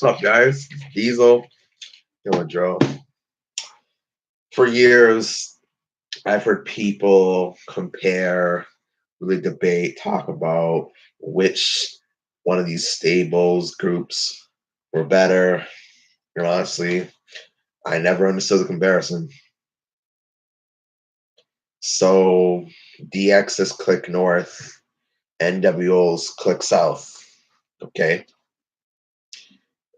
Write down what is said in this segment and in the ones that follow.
What's up, guys? Diesel, Killer Joe. For years, I've heard people compare, really debate, talk about which one of these stables groups were better. And honestly, I never understood the comparison. So DX's click north, NWO's click south. Okay.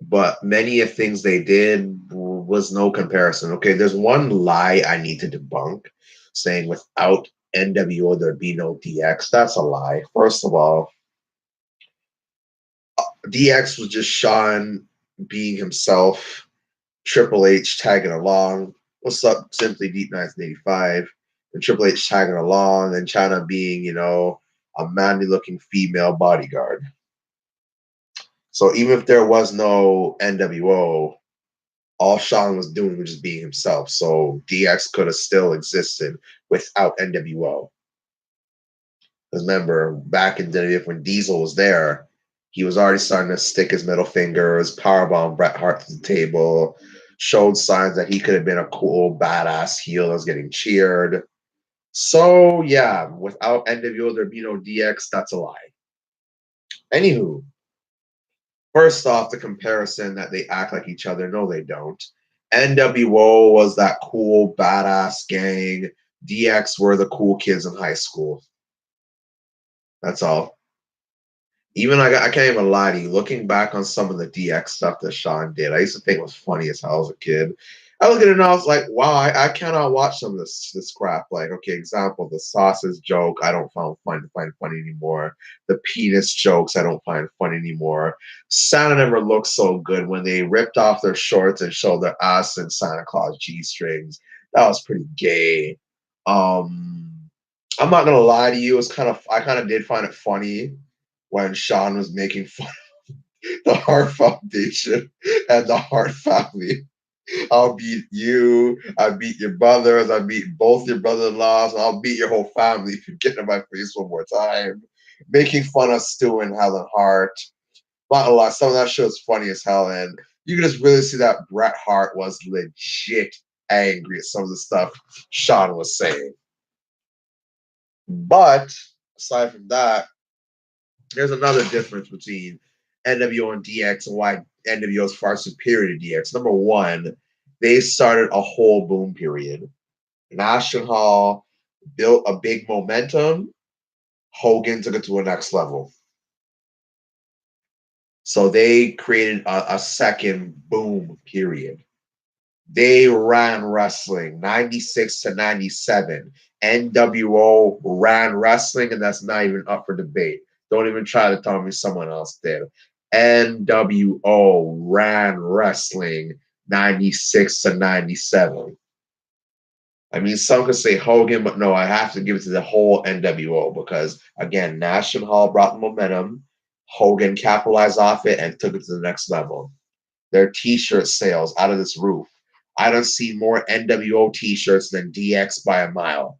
But many of things they did was no comparison. Okay, there's one lie I need to debunk, saying without NWO there'd be no DX. That's a lie. First of all, DX was just Sean being himself, Triple H tagging along. What's up, Simply Deep 1985, and Triple H tagging along, and China being, a manly looking female bodyguard. So even if there was no NWO, all Sean was doing was just being himself. So DX could have still existed without NWO. Because remember, back in the day when Diesel was there, he was already starting to stick his middle fingers, powerbomb Bret Hart to the table, showed signs that he could have been a cool, badass heel that was getting cheered. So yeah, without NWO, there'd be no DX. That's a lie. Anywho, first off, the comparison that they act like each other. No, they don't. NWO was that cool, badass gang. DX were the cool kids in high school. That's all. Even I can't even lie to you. Looking back on some of the DX stuff that Sean did, I used to think it was funny as hell as a kid. I look at it and I was like, wow, I cannot watch some of this crap. Like, okay, example, the sausage joke, I don't find funny anymore. The penis jokes, I don't find funny anymore. Santa never looked so good when they ripped off their shorts and showed their ass in Santa Claus G-strings. That was pretty gay. I'm not gonna lie to you, I kind of did find it funny when Sean was making fun of the Hart Foundation and the Hart family. I'll beat you. I beat your brothers. I beat both your brother-in-laws. And I'll beat your whole family if you get in my face one more time. Making fun of Stu and Helen Hart. Not a lot. Some of that shit was funny as hell. And you can just really see that Bret Hart was legit angry at some of the stuff Sean was saying. But aside from that, there's another difference between NWO and DX and why NWO is far superior to DX. Number one, they started a whole boom period. National Hall built a big momentum. Hogan took it to a next level. So they created a second boom period. They ran wrestling 96 to 97. NWO ran wrestling, and that's not even up for debate. Don't even try to tell me someone else did. NWO ran wrestling 96 to 97. I mean, some could say Hogan, but no, I have to give it to the whole NWO because, again, National Hall brought the momentum. Hogan capitalized off it and took it to the next level. Their T-shirt sales out of this roof. I don't see more NWO T-shirts than DX by a mile.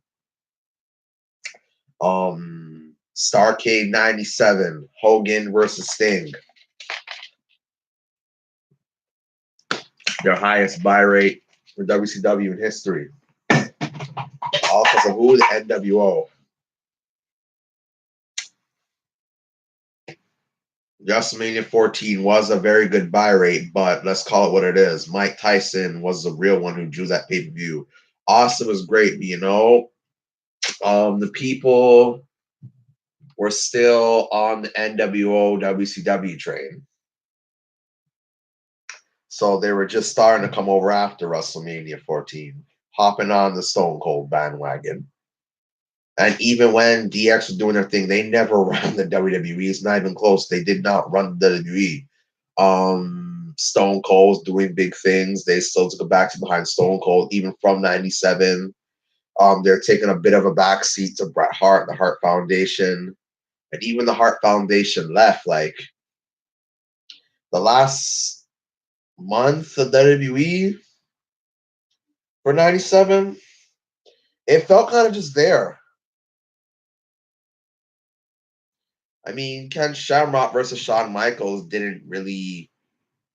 Starcade 97, Hogan versus Sting. Their highest buy rate for WCW in history. All because of who? The NWO. WrestleMania 14 was a very good buy rate, but let's call it what it is. Mike Tyson was the real one who drew that pay-per-view. Austin was great, but the people were still on the NWO WCW train. So they were just starting to come over after WrestleMania 14, hopping on the Stone Cold bandwagon. And even when DX was doing their thing, they never ran the WWE. It's not even close. They did not run the WWE. Stone Cold's doing big things. They still took a backseat behind Stone Cold, even from 97. They're taking a bit of a backseat to Bret Hart, the Hart Foundation. And even the Hart Foundation left. Like, the last month of WWE for 97, it felt kind of just there. I mean, Ken Shamrock versus Shawn Michaels didn't really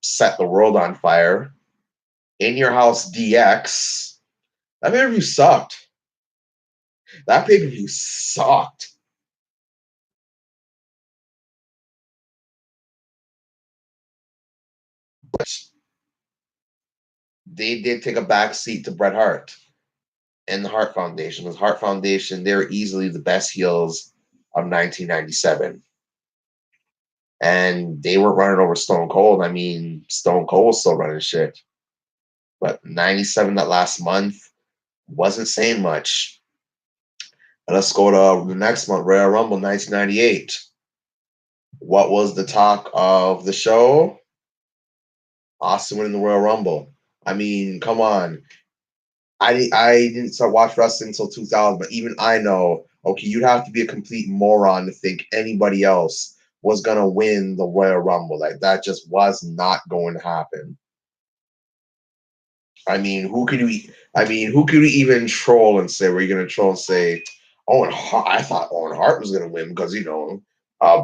set the world on fire. In Your House DX. That pay-per-view sucked. That pay-per-view sucked. But they did take a back seat to Bret Hart and the Hart Foundation. Because Hart Foundation, they're easily the best heels of 1997. And they were running over Stone Cold. I mean, Stone Cold was still running shit. But 97, that last month, wasn't saying much. And let's go to the next month, Royal Rumble 1998. What was the talk of the show? Austin winning the Royal Rumble. I mean, come on. I didn't start watch wrestling until 2000, but even I know, okay, you'd have to be a complete moron to think anybody else was gonna win the Royal Rumble. Like that just was not going to happen. I mean, who could we even troll and say, we're you gonna troll and say, Owen Hart, I thought Owen Hart was gonna win because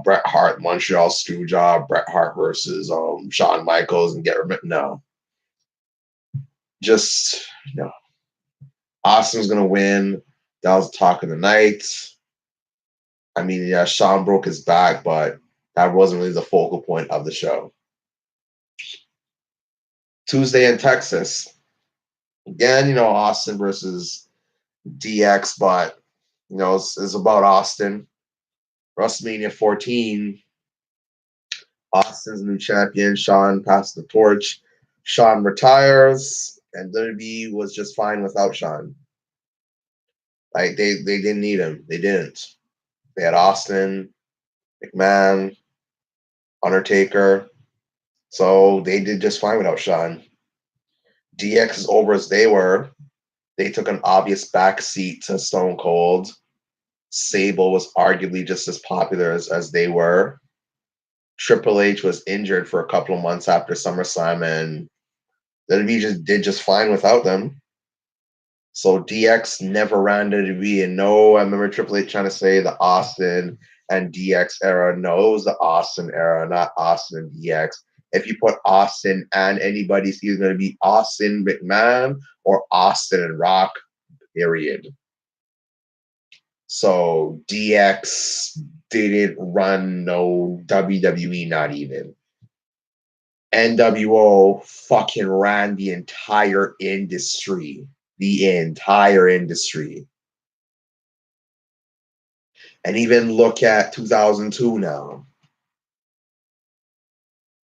Bret Hart, Montreal Screwjob, Bret Hart versus Shawn Michaels and get no. Just no. Austin's gonna win. That was the talk of the night. I mean, yeah, Shawn broke his back, but that wasn't really the focal point of the show. Tuesday in Texas. Again, Austin versus DX, but it's about Austin. WrestleMania 14. Austin's new champion. Shawn passed the torch. Shawn retires, and WWE was just fine without Shawn. Like they didn't need him. They didn't. They had Austin, McMahon, Undertaker. So they did just fine without Shawn. DX as over as they were. They took an obvious backseat to Stone Cold. Sable was arguably just as popular as they were. Triple H was injured for a couple of months after SummerSlam, and WWE did just fine without them. So DX never ran to WWE. And no, I remember Triple H trying to say the Austin and DX era. No, it was the Austin era, not Austin and DX. If you put Austin and anybody, it's either going to be Austin McMahon or Austin and Rock, period. So DX didn't run no WWE, not even. nWo fucking ran the entire industry. The entire industry. And even look at 2002 now.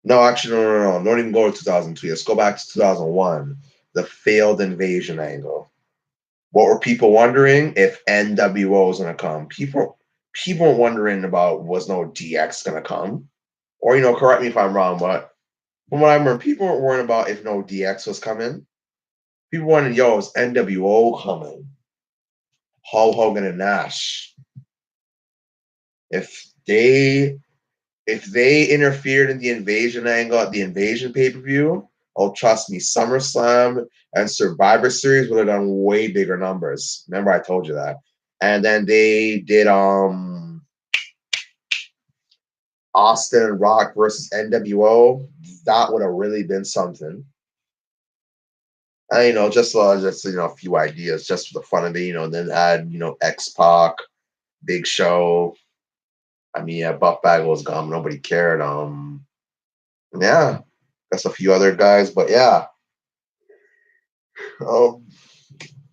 No, actually, no. Don't even go to 2002. Let's go back to 2001. The failed invasion angle. What were people wondering? If nWo was going to come. People were wondering about, was no DX going to come? Or, correct me if I'm wrong, but from what I remember, people weren't worrying about if no DX was coming. People wondering, is nWo coming? Hulk Hogan and Nash. If they interfered in the invasion angle at the invasion pay-per-view, oh, trust me, SummerSlam and Survivor Series would have done way bigger numbers. Remember, I told you that. And then they did Austin Rock versus nWo. That would have really been something. And just a few ideas just for the fun of it. And then add X-Pac, Big Show. I mean, yeah, Buff Bagwell was gone. Nobody cared. Yeah, that's a few other guys, but yeah.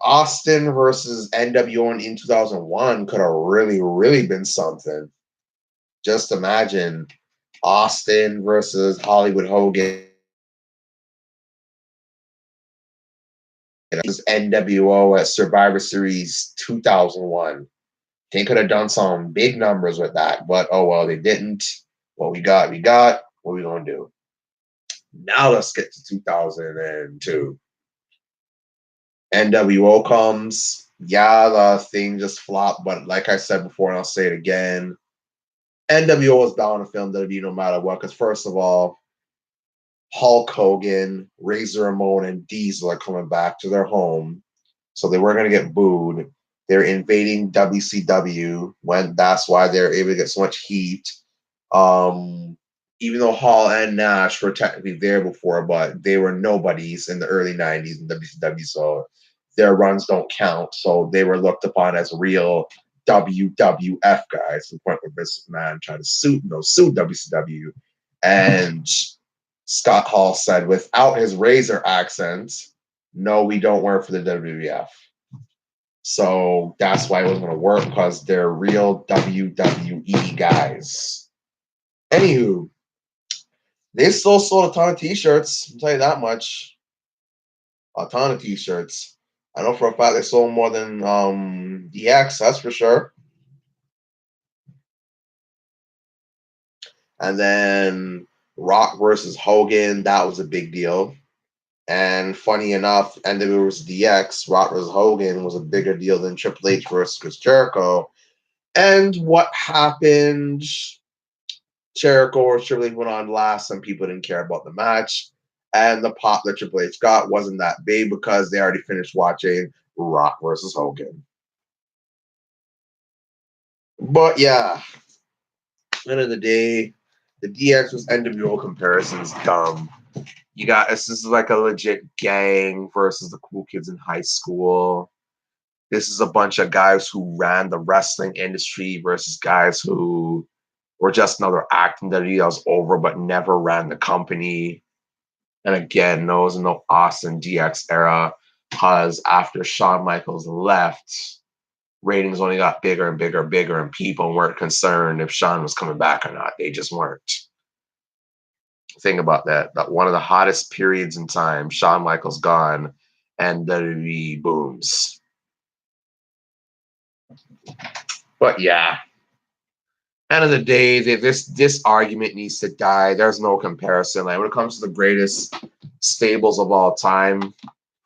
Austin versus nWo in 2001 could have really, really been something. Just imagine Austin versus Hollywood Hogan. nWo at Survivor Series 2001. They could have done some big numbers with that, but oh well, they didn't. What we got, we got. What we gonna do? Now let's get to 2002. nWo comes. Yeah, the thing just flopped, but like I said before, and I'll say it again, nWo was bound to film WWE no matter what. Because first of all, Hulk Hogan, Razor Ramon, and Diesel are coming back to their home, so they weren't going to get booed. They're invading WCW. That's why they're able to get so much heat. even though Hall and Nash were technically there before, but they were nobodies in the early 90s in WCW, so their runs don't count. So they were looked upon as real WWF guys to the point where Vince McMahon tried to sue WCW. And Scott Hall said, without his razor accent, no, we don't work for the WWF. So that's why it wasn't going to work, because they're real WWE guys. Anywho, they still sold a ton of T-shirts. I'll tell you that much. A ton of T-shirts. I know for a fact they sold more than DX. That's for sure. And then Rock versus Hogan. That was a big deal. And funny enough, NWO versus DX, Rock versus Hogan was a bigger deal than Triple H versus Chris Jericho. And what happened? Jericho or Triple H went on last. Some people didn't care about the match. And the pop that Triple H got wasn't that big because they already finished watching Rock versus Hogan. But yeah, end of the day, the DX versus NWO comparison is dumb. You got this is like a legit gang versus the cool kids in high school. This is a bunch of guys who ran the wrestling industry versus guys who were just another acting that was over but never ran the company. And again, no, it was no Austin DX era because after Shawn Michaels left, ratings only got bigger and bigger and bigger, and people weren't concerned if Shawn was coming back or not. They just weren't. Think about that. That one of the hottest periods in time, Shawn Michaels gone, and WWE booms. But yeah, end of the day, this argument needs to die. There's no comparison. Like when it comes to the greatest stables of all time,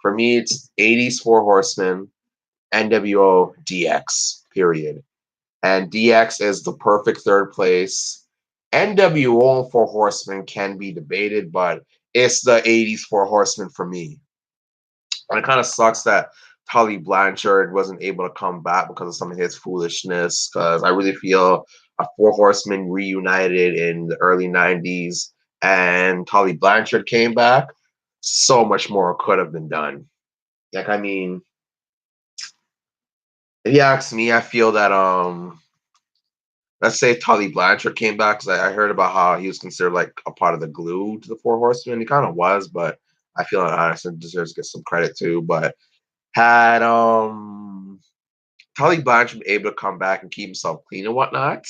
for me, it's 80s Four Horsemen, NWO, DX, period. And DX is the perfect third place. NWO and Four Horsemen can be debated, but it's the 80s Four Horsemen for me. And it kind of sucks that Tully Blanchard wasn't able to come back because of some of his foolishness. Because I really feel a Four Horsemen reunited in the early 90s and Tully Blanchard came back, so much more could have been done. Like, I mean, if you ask me, I feel that let's say Tully Blanchard came back, because I heard about how he was considered like a part of the glue to the Four Horsemen. He kind of was, but I feel like Anderson deserves to get some credit too. But had Tully Blanchard been able to come back and keep himself clean and whatnot,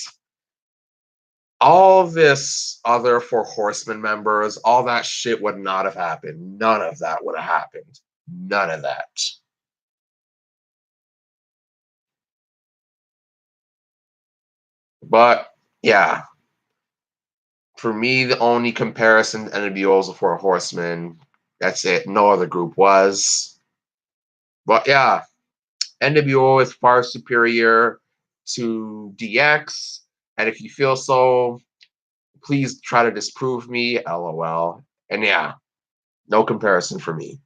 all this other Four Horsemen members, all that shit would not have happened. None of that would have happened. None of that. But yeah, for me, the only comparison to NWO is the Four Horsemen. That's it. No other group was. But yeah, NWO is far superior to DX. And if you feel so, please try to disprove me. LOL. And yeah, no comparison for me.